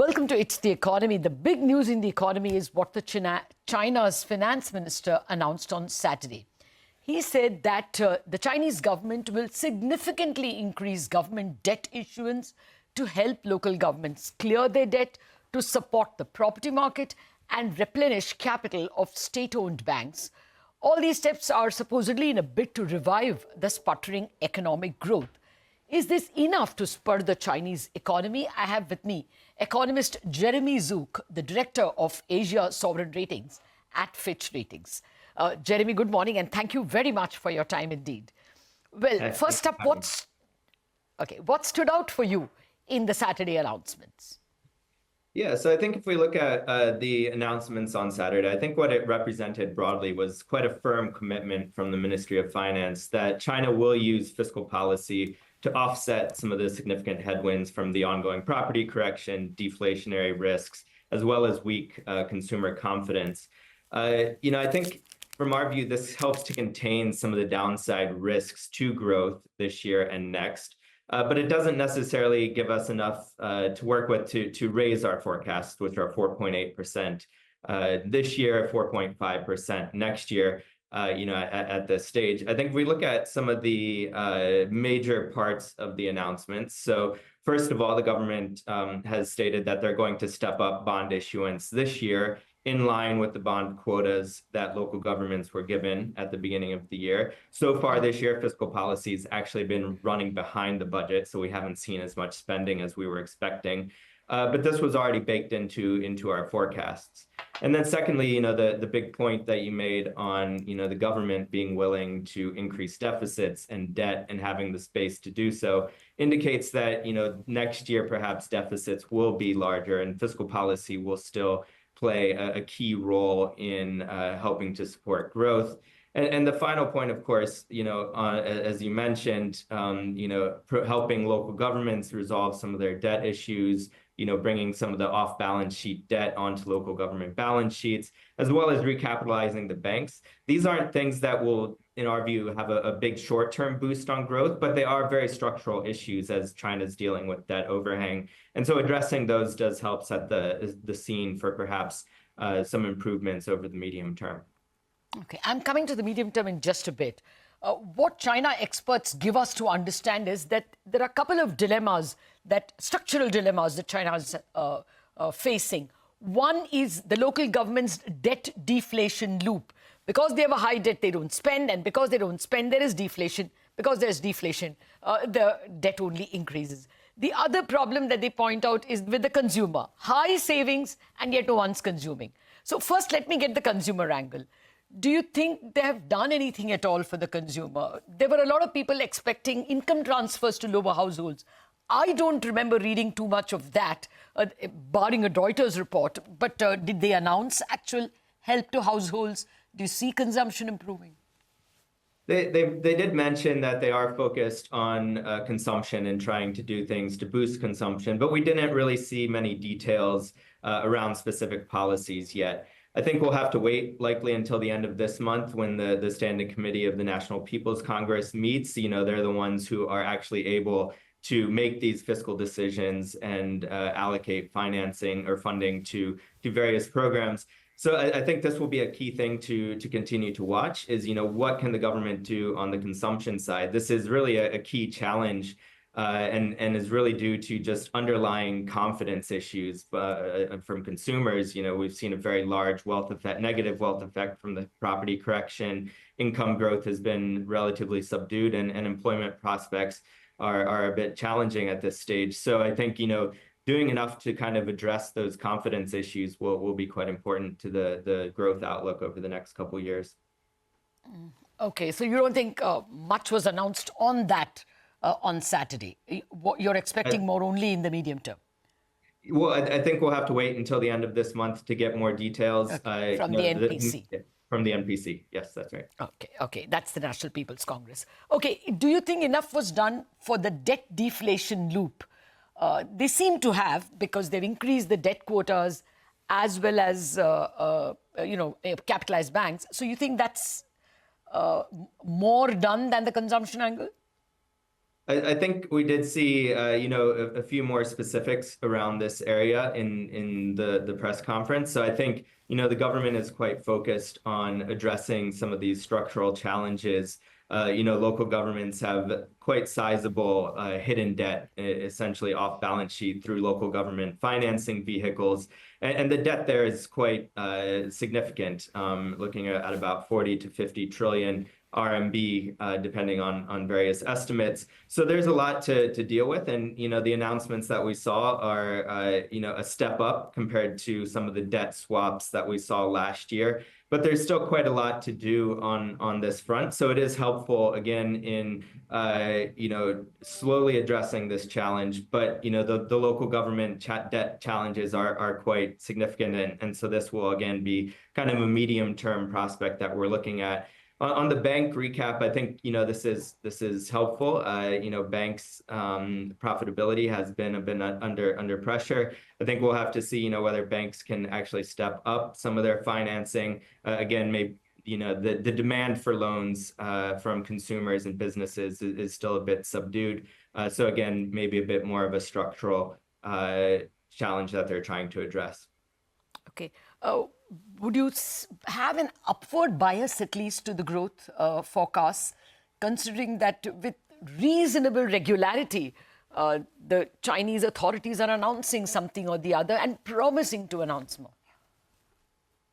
Welcome to It's the Economy. The big news in the economy is what China's finance minister announced on Saturday. He said that the Chinese government will significantly increase government debt issuance to help local governments clear their debt, to support the property market and replenish capital of state-owned banks. All these steps are supposedly in a bid to revive the sputtering economic growth. Is this enough to spur the Chinese economy? I have with me economist Jeremy Zook, the director of Asia Sovereign Ratings at Fitch Ratings. Jeremy, good morning, and thank you very much for your time indeed. Well, first up, what stood out for you in the Saturday announcements? Yeah, so I think if we look at the announcements on Saturday, I think what it represented broadly was quite a firm commitment from the Ministry of Finance that China will use fiscal policy to offset some of the significant headwinds from the ongoing property correction, deflationary risks, as well as weak consumer confidence. I think from our view, this helps to contain some of the downside risks to growth this year and next. But it doesn't necessarily give us enough to work with to raise our forecasts, which are 4.8% this year, 4.5% next year. At this stage, I think if we look at some of the major parts of the announcements. So first of all, the government has stated that they're going to step up bond issuance this year in line with the bond quotas that local governments were given at the beginning of the year. So far this year, fiscal policy has actually been running behind the budget, so we haven't seen as much spending as we were expecting. But this was already baked into our forecasts. And then secondly, the big point that you made on, the government being willing to increase deficits and debt and having the space to do so indicates that, next year, perhaps deficits will be larger and fiscal policy will still play a key role in helping to support growth. And the final point, of course, as you mentioned, helping local governments resolve some of their debt issues, bringing some of the off-balance sheet debt onto local government balance sheets, as well as recapitalizing the banks. These aren't things that will, in our view, have a big short-term boost on growth, but they are very structural issues as China's dealing with debt overhang. And so addressing those does help set the scene for perhaps some improvements over the medium term. Okay, I'm coming to the medium term in just a bit. What China experts give us to understand is that there are a couple of structural dilemmas that China is facing. One is the local government's debt deflation loop. Because they have a high debt, they don't spend, and because they don't spend, there is deflation. Because there's deflation, the debt only increases. The other problem that they point out is with the consumer. High savings, and yet no one's consuming. So first, let me get the consumer angle. Do you think they have done anything at all for the consumer? There were a lot of people expecting income transfers to lower households. I don't remember reading too much of that, barring a Reuters report. But did they announce actual help to households? Do you see consumption improving? They did mention that they are focused on consumption and trying to do things to boost consumption, but we didn't really see many details around specific policies yet. I think we'll have to wait likely until the end of this month when the Standing Committee of the National People's Congress meets. They're the ones who are actually able to make these fiscal decisions and allocate financing or funding to various programs. So I think this will be a key thing to continue to watch is, what can the government do on the consumption side? This is really a key challenge and is really due to just underlying confidence issues from consumers. We've seen a very large negative wealth effect from the property correction. Income growth has been relatively subdued and employment prospects are a bit challenging at this stage. So I think, doing enough to kind of address those confidence issues will be quite important to the growth outlook over the next couple of years. Okay, so you don't think much was announced on that on Saturday? You're expecting more only in the medium term? Well, I think we'll have to wait until the end of this month to get more details. Okay. From the NPC? From the NPC, yes, that's right. Okay, that's the National People's Congress. Okay, do you think enough was done for the debt deflation loop? They seem to have, because they've increased the debt quotas as well as, capitalized banks. So you think that's more done than the consumption angle? I think we did see, a few more specifics around this area in the press conference. So I think, the government is quite focused on addressing some of these structural challenges. Local governments have quite sizable hidden debt, essentially off balance sheet through local government financing vehicles. And the debt there is quite significant, looking at about 40 to 50 trillion RMB, depending on various estimates. So there's a lot to deal with. And, the announcements that we saw are, a step up compared to some of the debt swaps that we saw last year. But there's still quite a lot to do on this front. So it is helpful, again, in, slowly addressing this challenge. But, the local government debt challenges are quite significant. And so this will, again, be kind of a medium-term prospect that we're looking at. On the bank recap, I think this is helpful. Banks' profitability has been a bit under pressure. I think we'll have to see whether banks can actually step up some of their financing. Again, maybe the demand for loans from consumers and businesses is still a bit subdued. So again, maybe a bit more of a structural challenge that they're trying to address. Okay. Would you have an upward bias, at least, to the growth forecasts, considering that with reasonable regularity, the Chinese authorities are announcing something or the other and promising to announce more?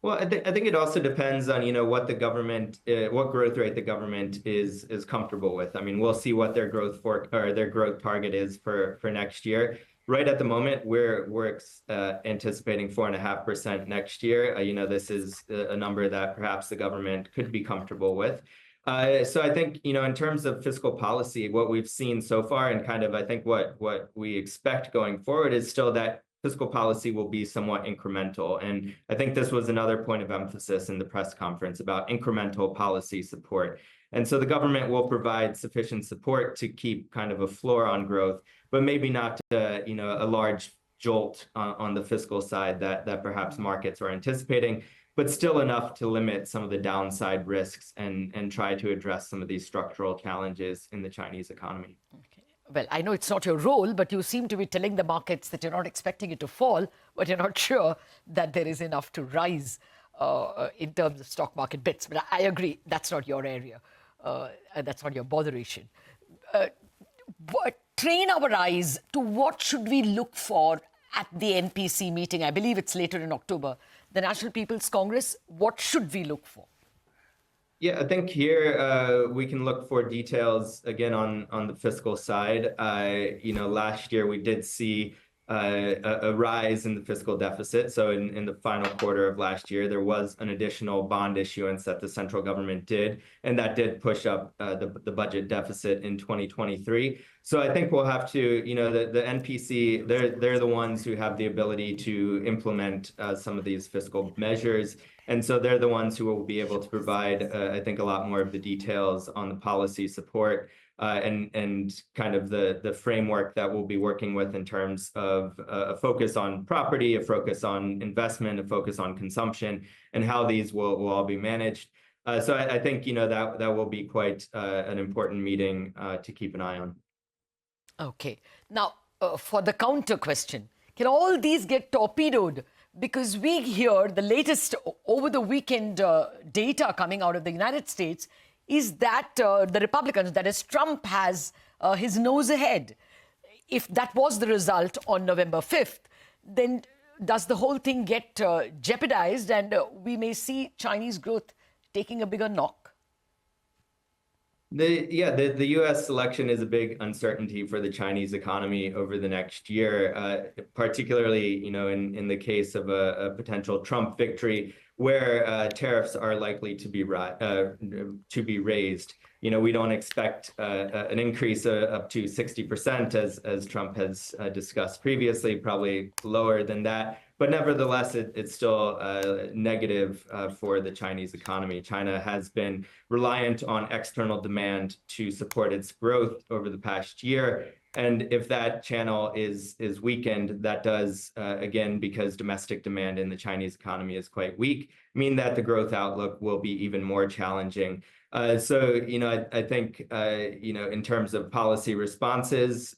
Well, I think it also depends on what the government, what growth rate the government is comfortable with. I mean, we'll see what their growth target is for next year. Right at the moment, we're anticipating 4.5% next year. This is a number that perhaps the government could be comfortable with. So I think, in terms of fiscal policy, what we've seen so far and kind of, I think what we expect going forward is still that fiscal policy will be somewhat incremental. And I think this was another point of emphasis in the press conference about incremental policy support. And so the government will provide sufficient support to keep kind of a floor on growth, but maybe not a large jolt on the fiscal side that perhaps markets are anticipating, but still enough to limit some of the downside risks and try to address some of these structural challenges in the Chinese economy. Okay. Well, I know it's not your role, but you seem to be telling the markets that you're not expecting it to fall, but you're not sure that there is enough to rise in terms of stock market bits. But I agree, that's not your area. That's not your botheration. But train our eyes to what should we look for at the NPC meeting. I believe it's later in October. The National People's Congress, what should we look for? Yeah, I think here we can look for details again on the fiscal side. Last year we did see a rise in the fiscal deficit. So in the final quarter of last year, there was an additional bond issuance that the central government did, and that did push up the budget deficit in 2023. So I think we'll have to, the NPC, they're the ones who have the ability to implement some of these fiscal measures. And so they're the ones who will be able to provide, I think, a lot more of the details on the policy support. And kind of the framework that we'll be working with in terms of a focus on property, a focus on investment, a focus on consumption, and how these will all be managed. So I think, that will be quite an important meeting to keep an eye on. Okay. Now, for the counter question, can all these get torpedoed? Because we hear the latest over the weekend data coming out of the United States is that the Republicans, that is Trump, has his nose ahead. If that was the result on November 5th, then does the whole thing get jeopardized and we may see Chinese growth taking a bigger knock? The U.S. election is a big uncertainty for the Chinese economy over the next year, particularly, in the case of a potential Trump victory, where tariffs are likely to be raised. We don't expect an increase up to 60%, as Trump has discussed previously, probably lower than that. But nevertheless, it's still negative for the Chinese economy. China has been reliant on external demand to support its growth over the past year. And if that channel is weakened, that does, again, because domestic demand in the Chinese economy is quite weak, mean that the growth outlook will be even more challenging. So, I think, in terms of policy responses,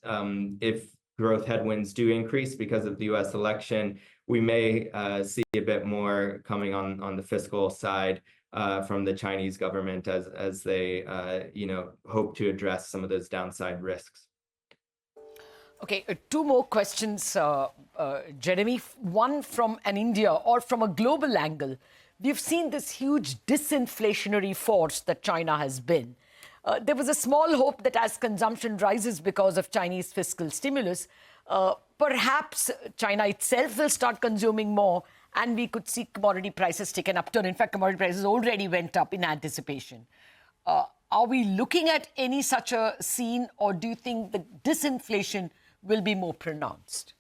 if growth headwinds do increase because of the U.S. election, we may see a bit more coming on the fiscal side from the Chinese government as they, hope to address some of those downside risks. Okay, two more questions, Jeremy. One from an India or from a global angle. We've seen this huge disinflationary force that China has been. There was a small hope that as consumption rises because of Chinese fiscal stimulus, perhaps China itself will start consuming more and we could see commodity prices take an upturn. In fact, commodity prices already went up in anticipation. Are we looking at any such a scene, or do you think the disinflation will be more pronounced?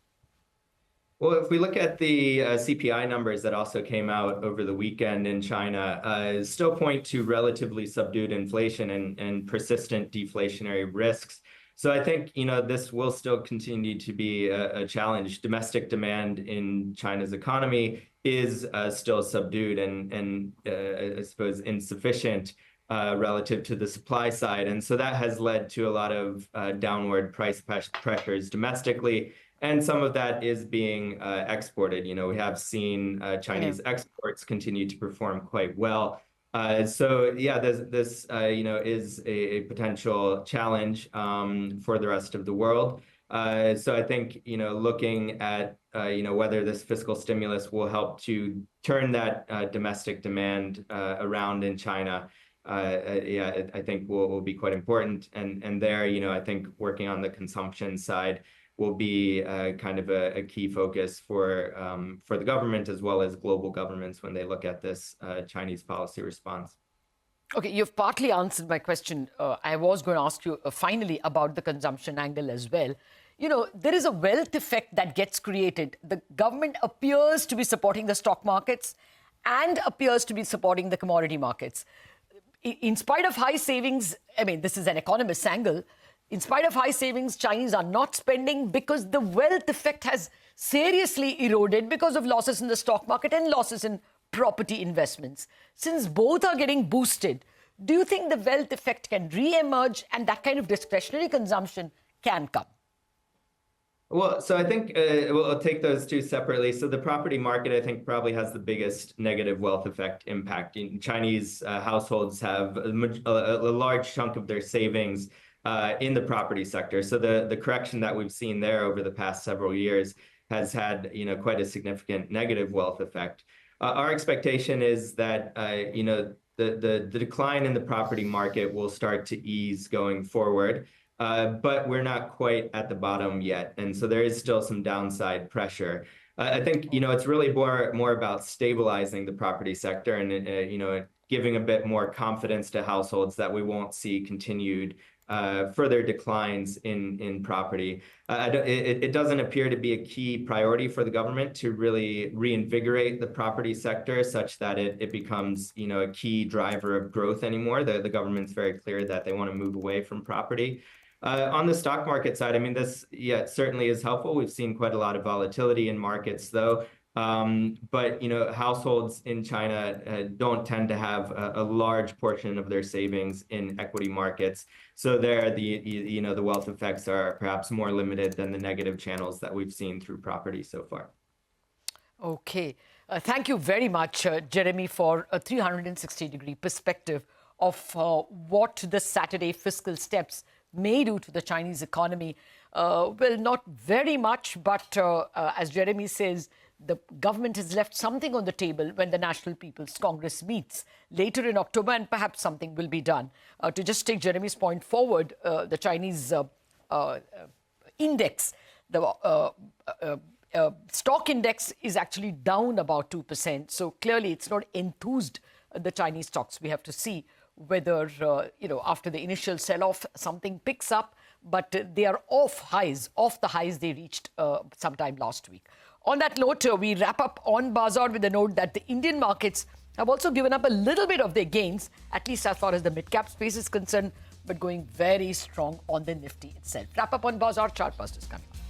Well, if we look at the CPI numbers that also came out over the weekend in China, still point to relatively subdued inflation and persistent deflationary risks. So I think, this will still continue to be a challenge. Domestic demand in China's economy is still subdued and I suppose insufficient relative to the supply side. And so that has led to a lot of downward price pressures domestically. And some of that is being exported. We have seen Chinese exports continue to perform quite well. So yeah, this is a potential challenge for the rest of the world. So I think, looking at, whether this fiscal stimulus will help to turn that domestic demand around in China, I think will be quite important. And there, I think working on the consumption side will be kind of a key focus for the government as well as global governments when they look at this Chinese policy response. Okay, you've partly answered my question. I was going to ask you finally about the consumption angle as well. There is a wealth effect that gets created. The government appears to be supporting the stock markets and appears to be supporting the commodity markets. In spite of high savings, this is an economist's angle, in spite of high savings, Chinese are not spending because the wealth effect has seriously eroded because of losses in the stock market and losses in property investments. Since both are getting boosted, do you think the wealth effect can re-emerge and that kind of discretionary consumption can come? Well, so I think we'll take those two separately. So the property market, I think, probably has the biggest negative wealth effect impact. Chinese households have a large chunk of their savings in the property sector. So the correction that we've seen there over the past several years has had, quite a significant negative wealth effect. Our expectation is that, the decline in the property market will start to ease going forward. But we're not quite at the bottom yet. And so there is still some downside pressure. I think, it's really more about stabilizing the property sector and, giving a bit more confidence to households that we won't see continued further declines in property. It doesn't appear to be a key priority for the government to really reinvigorate the property sector such that it becomes, a key driver of growth anymore. The government's very clear that they want to move away from property. On the stock market side, this, certainly is helpful. We've seen quite a lot of volatility in markets, though. But, households in China don't tend to have a large portion of their savings in equity markets. So there, the wealth effects are perhaps more limited than the negative channels that we've seen through property so far. Okay. Thank you very much, Jeremy, for a 360-degree perspective of what the Saturday fiscal steps may do to the Chinese economy. Well, not very much, but as Jeremy says, the government has left something on the table when the National People's Congress meets later in October, and perhaps something will be done. To just take Jeremy's point forward, the Chinese index, the stock index is actually down about 2%. So clearly it's not enthused the Chinese stocks. We have to see whether, after the initial sell-off, something picks up. But they are off the highs they reached sometime last week. On that note, we wrap up on Bazaar with the note that the Indian markets have also given up a little bit of their gains, at least as far as the mid-cap space is concerned. but going very strong on the Nifty itself. Wrap up on Bazaar. Chartbusters coming up.